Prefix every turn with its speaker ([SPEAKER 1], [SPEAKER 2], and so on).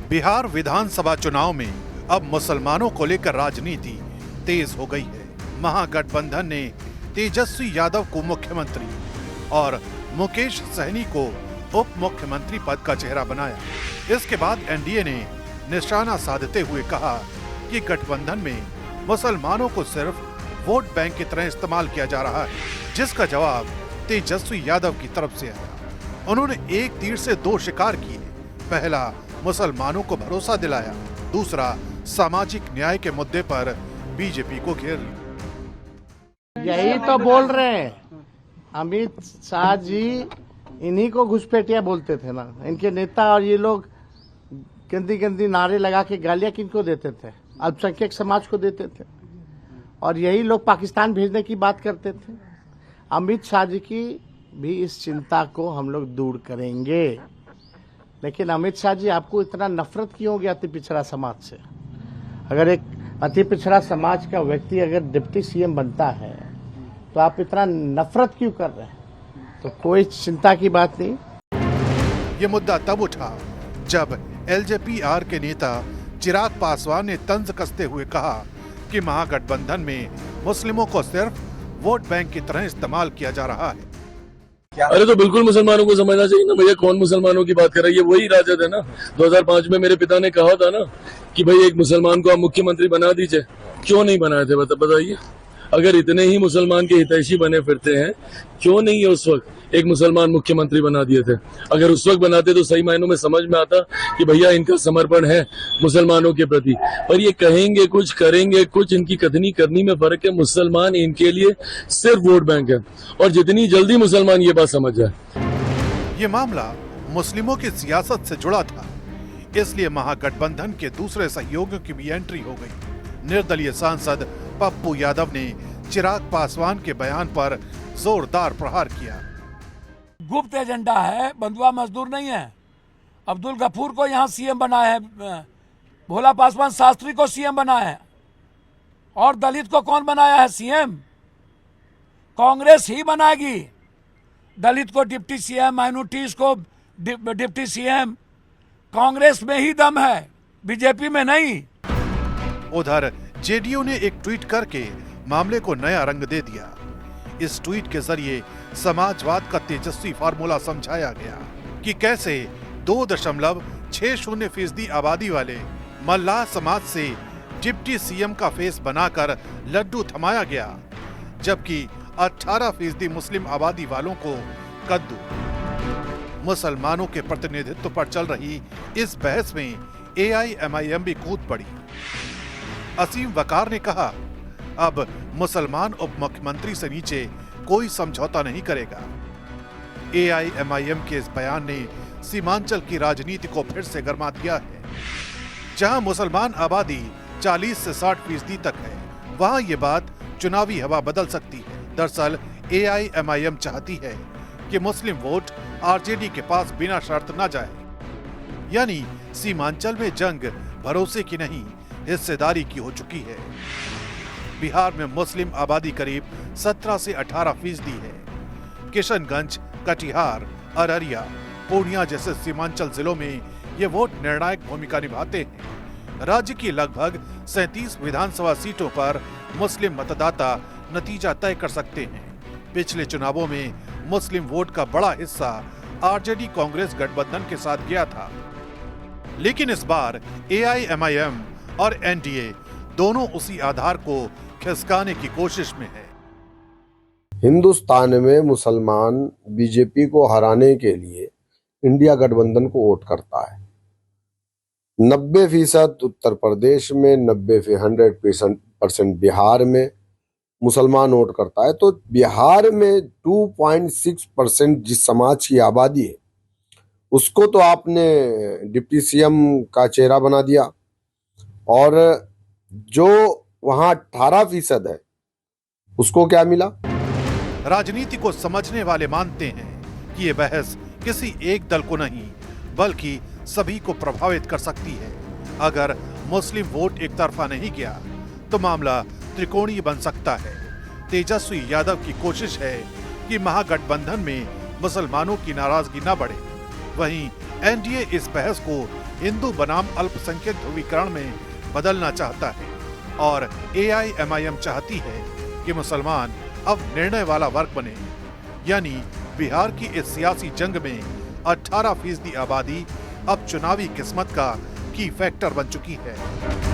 [SPEAKER 1] बिहार विधानसभा चुनाव में अब मुसलमानों को लेकर राजनीति तेज हो गई है। महागठबंधन ने तेजस्वी यादव को मुख्यमंत्री और मुकेश सहनी को उप मुख्यमंत्री पद का चेहरा बनाया। इसके बाद एनडीए ने निशाना साधते हुए कहा कि गठबंधन में मुसलमानों को सिर्फ वोट बैंक की तरह इस्तेमाल किया जा रहा है, जिसका जवाब तेजस्वी यादव की तरफ से आया। उन्होंने एक तीर से दो शिकार किए। पहला, मुसलमानों को भरोसा दिलाया, दूसरा सामाजिक न्याय के मुद्दे पर बीजेपी को घेर लिया।
[SPEAKER 2] यही तो बोल रहे हैं अमित शाह जी, इन्हीं को घुसपैठिया बोलते थे ना। इनके नेता और ये लोग गंदी गंदी नारे लगा के गालियां किनको देते थे? अल्पसंख्यक समाज को देते थे। और यही लोग पाकिस्तान भेजने की बात करते थे। अमित शाह जी की भी इस चिंता को हम लोग दूर करेंगे। लेकिन अमित शाह जी, आपको इतना नफरत क्यों हो गया अति पिछड़ा समाज से? अगर एक अति पिछड़ा समाज का व्यक्ति अगर डिप्टी सीएम बनता है तो आप इतना नफरत क्यों कर रहे हैं? तो कोई चिंता की बात नहीं।
[SPEAKER 1] ये मुद्दा तब उठा जब एलजेपी-आर के नेता चिराग पासवान ने तंज कसते हुए कहा कि महागठबंधन में मुस्लिमों को सिर्फ वोट बैंक की तरह इस्तेमाल किया जा रहा है।
[SPEAKER 3] अरे तो बिल्कुल मुसलमानों को समझना चाहिए ना भैया, कौन मुसलमानों की बात कर रहा है? ये वही राजद है ना। 2005 में मेरे पिता ने कहा था ना कि भाई एक मुसलमान को आप मुख्यमंत्री बना दीजिए। क्यों नहीं बनाए थे बताइए? अगर इतने ही मुसलमान के हितैषी बने फिरते हैं, क्यों नहीं है उस वक्त एक मुसलमान मुख्यमंत्री बना दिए थे? अगर उस वक्त बनाते तो सही मायनों में समझ में आता कि भैया इनका समर्पण है मुसलमानों के प्रति। पर ये कहेंगे कुछ, करेंगे कुछ, इनकी कथनी करनी में फर्क है। मुसलमान इनके लिए सिर्फ वोट बैंक है, और जितनी जल्दी मुसलमान ये बात समझ जाए।
[SPEAKER 1] ये मामला मुस्लिमों की सियासत से जुड़ा था, इसलिए महागठबंधन के दूसरे सहयोगियों की भी एंट्री हो गई। निर्दलीय सांसद पप्पू यादव ने चिराग पासवान के बयान पर जोरदार प्रहार किया।
[SPEAKER 4] गुप्त एजेंडा है, बंधुआ मजदूर नहीं है। अब्दुल गफूर को यहाँ सीएम बनाया है, भोला पासवान शास्त्री को सीएम बनाया है, और दलित को कौन बनाया है सीएम? कांग्रेस ही बनाएगी। दलित को डिप्टी सीएम, माइनॉरिटीज को डिप्टी सीएम। कांग्रेस में ही दम है, बीजेपी में नहीं।
[SPEAKER 1] उधर जेडीयू ने एक ट्वीट करके मामले को नया रंग दे दिया। इस ट्वीट के जरिए समाजवाद का तेजस्वी फार्मूला समझाया गया कि कैसे 2.60% आबादी वाले मल्लाह समाज से डिप्टी सीएम का फेस बनाकर लड्डू थमाया गया, जबकि 18% मुस्लिम आबादी वालों को कद्दू। मुसलमानों के प्रतिनिधित्व पर चल रही इस बहस में एआईएमआईएम भी कूद पड़ी। असीम वकार ने कहा, अब मुसलमान उप मुख्यमंत्री से नीचे कोई समझौता नहीं करेगा। एआईएमआईएम के इस बयान ने सीमांचल की राजनीति को फिर से गरमा दिया है। जहां मुसलमान आबादी 40 से 60% तक है, वहां ये बात चुनावी हवा बदल सकती है। दरअसल एआईएमआईएम चाहती है कि मुस्लिम वोट आरजेडी के पास बिना शर्त न जाए। यानी सीमांचल में जंग भरोसे की नहीं, हिस्सेदारी की हो चुकी है। बिहार में मुस्लिम आबादी करीब 17 से 18% है। किशनगंज, कटिहार, अररिया, पूर्णिया जैसे सीमांचल जिलों में ये वोट निर्णायक भूमिका निभाते हैं। राज्य की लगभग 37 विधानसभा सीटों पर मुस्लिम मतदाता नतीजा तय कर सकते हैं। पिछले चुनावों में मुस्लिम वोट का बड़ा हिस्सा आरजेडी कांग्रेस गठबंधन के साथ गया था, लेकिन इस बार एआईएमआईएम और एनडीए दोनों उसी आधार को खिसकाने की कोशिश में है।
[SPEAKER 5] हिंदुस्तान में मुसलमान बीजेपी को हराने के लिए इंडिया गठबंधन को वोट करता है। 90% उत्तर प्रदेश में, 100% बिहार में मुसलमान वोट करता है। तो बिहार में 2.6% जिस समाज की आबादी है, उसको तो आपने डिप्टी सीएम का चेहरा बना दिया, और जो वहां 18% है उसको क्या मिला?
[SPEAKER 1] राजनीति को समझने वाले मानते हैं कि ये बहस किसी एक दल को नहीं बल्कि सभी को प्रभावित कर सकती है। अगर मुस्लिम वोट एक तरफा नहीं गया तो मामला त्रिकोणीय बन सकता है। तेजस्वी यादव की कोशिश है कि महागठबंधन में मुसलमानों की नाराजगी न बढ़े, वहीं एनडीए इस बहस को हिंदू बनाम अल्पसंख्यक ध्रुवीकरण में बदलना चाहता है और AIMIM चाहती है कि मुसलमान अब निर्णय वाला वर्ग बने। यानी बिहार की इस सियासी जंग में 18% आबादी अब चुनावी किस्मत का की फैक्टर बन चुकी है।